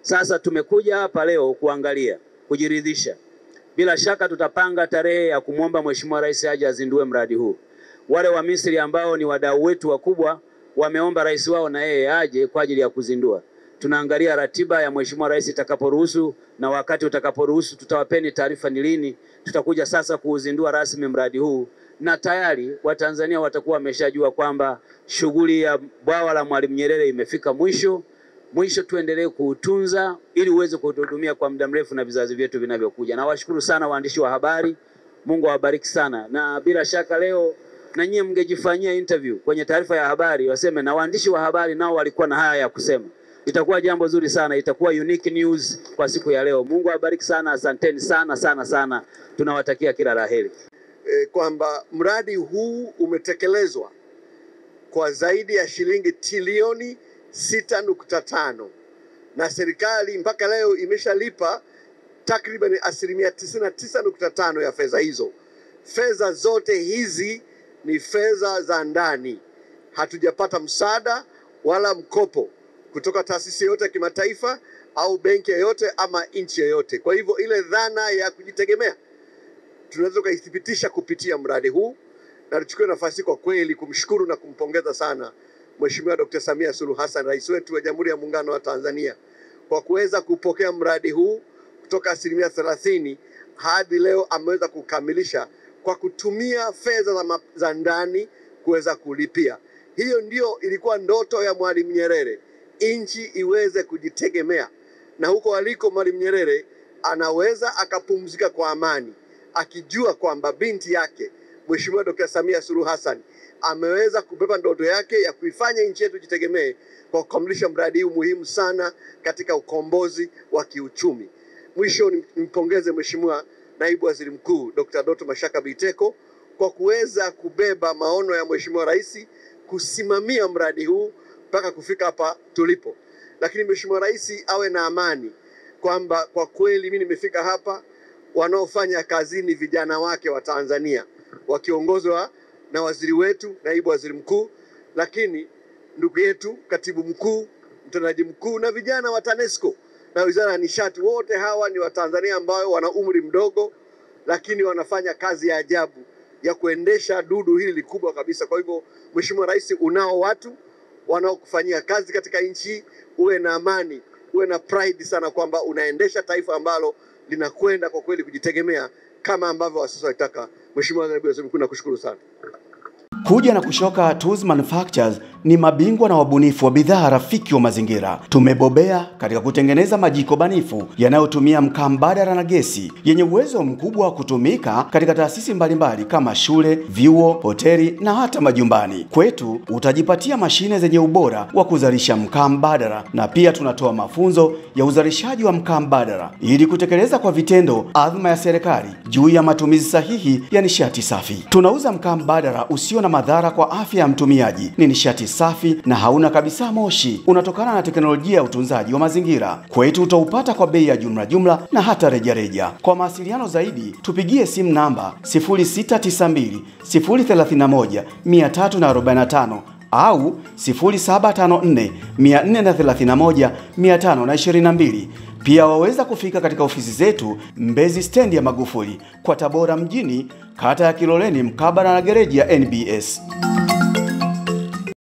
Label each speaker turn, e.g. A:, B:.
A: Sasa tumekuja hapa leo kuangalia, kujiridhisha. Bila shaka tutapanga tarehe ya kumwomba Mheshimiwa Rais aje azindue mradi huu. Wale wa Misri ambao ni wadau wetu wakubwa wameomba rais wao na yeye aje kwa ajili ya kuzindua. Tunaangalia ratiba ya Mheshimiwa Rais itakaporuhusu, na wakati utakaporuhusu tutawapeni taarifa ni lini tutakuja sasa kuuzindua rasmi mradi huu, na tayari Watanzania watakuwa wameshajua kwamba shughuli ya bwawa la Mwalimu Nyerere imefika mwisho. Tuendelee kuutunza ili uweze kutuhudumia kwa muda mrefu na vizazi vyetu vinavyokuja. Na washukuru sana waandishi wa habari. Mungu awabariki sana. Na bila shaka leo na nyinyi mngejifanyia interview kwenye taarifa ya habari, waseme na waandishi wa habari nao walikuwa na haya ya kusema. Itakuwa jambo zuri sana, itakuwa unique news kwa siku ya leo. Mungu awabariki sana, asanteni sana. Tunawatakia kila laheri.
B: Kwamba mradi huu umetekelezwa kwa zaidi ya shilingi trilioni 6.5 na serikali mpaka leo imeshalipa takriban 99.5% ya fedha hizo. Fedha zote hizi ni fedha za ndani. Hatujapata msaada wala mkopo kutoka taasisi yote ya kimataifa au benki yoyote ama nchi yoyote. Kwa hivyo ile dhana ya kujitegemea tunaweza kuithibitisha kupitia mradi huu, na tuchukue nafasi kwa kweli kumshukuru na kumpongeza sana Mheshimiwa Dr. Samia Suluhu Hassan, rais wetu wa Jamhuri ya Muungano wa Tanzania, kwa kuweza kupokea mradi huu kutoka 30% hadi leo ameweza kukamilisha kwa kutumia fedha za ndani kuweza kulipia. Hiyo ndio ilikuwa ndoto ya Mwalimu Nyerere, nchi iweze kujitegemea, na huko aliko Mwalimu Nyerere anaweza akapumzika kwa amani akijua kwamba binti yake Mheshimiwa Dr. Samia Suluhu Hassan ameweza kubeba ndoto yake ya kuifanya nchi yetu jitegemee kwa kukamilisha mradi huu muhimu sana katika ukombozi wa kiuchumi. Mwisho nimpongeze Mheshimiwa Naibu Waziri Mkuu Dr. Doto Mashaka Biteko kwa kuweza kubeba maono ya Mheshimiwa Rais kusimamia mradi huu mpaka kufika hapa tulipo. Lakini Mheshimiwa Rais awe na amani kwamba kwa kweli mimi nimefika hapa, wanaofanya kazi ni vijana wake wa Tanzania wakiongozwa na waziri wetu, naibu waziri mkuu, lakini ndugu yetu katibu mkuu, mtendaji mkuu na vijana wa TANESCO na Wizara ya Nishati. Wote hawa ni Watanzania ambao wana umri mdogo, lakini wanafanya kazi ya ajabu ya kuendesha dudu hili likubwa kabisa. Kwa hivyo Mheshimiwa Rais, unao watu wanaokufanyia kazi katika nchi. Uwe na amani, uwe na pride sana kwamba unaendesha taifa ambalo linakwenda kwa kweli kujitegemea kama ambavyo wasasa wanataka. Mheshimiwa Naibu Waziri Mkuu, nakushukuru sana.
C: Kuja na Kushoka Tools Manufacturers ni mabingwa na wabunifu wa bidhaa rafiki wa mazingira. Tumebobea katika kutengeneza majiko banifu yanayotumia mkaa mbadala na gesi yenye uwezo mkubwa wa kutumika katika taasisi mbalimbali kama shule, vyuo, hoteli na hata majumbani. Kwetu utajipatia mashine zenye ubora wa kuzalisha mkaa mbadala, na pia tunatoa mafunzo ya uzalishaji wa mkaa mbadala ili kutekeleza kwa vitendo adhma ya serikali juu ya matumizi sahihi ya nishati safi. Tunauza mkaa mbadala usio na madhara kwa afya ya mtumiaji. Ni nishati safi na hauna kabisa moshi. Unatokana na teknolojia ya utunzaji wa mazingira. Kwetu utaupata kwa bei ya jumla na hata rejareja. Kwa mawasiliano zaidi tupigie simu namba 0692 031 345 au 0754 431 522. Pia waweza kufika katika ofisi zetu Mbezi stendi ya Magufuli kwa Tabora mjini, kata ya Kiloleni mkabala na gereji ya NBS.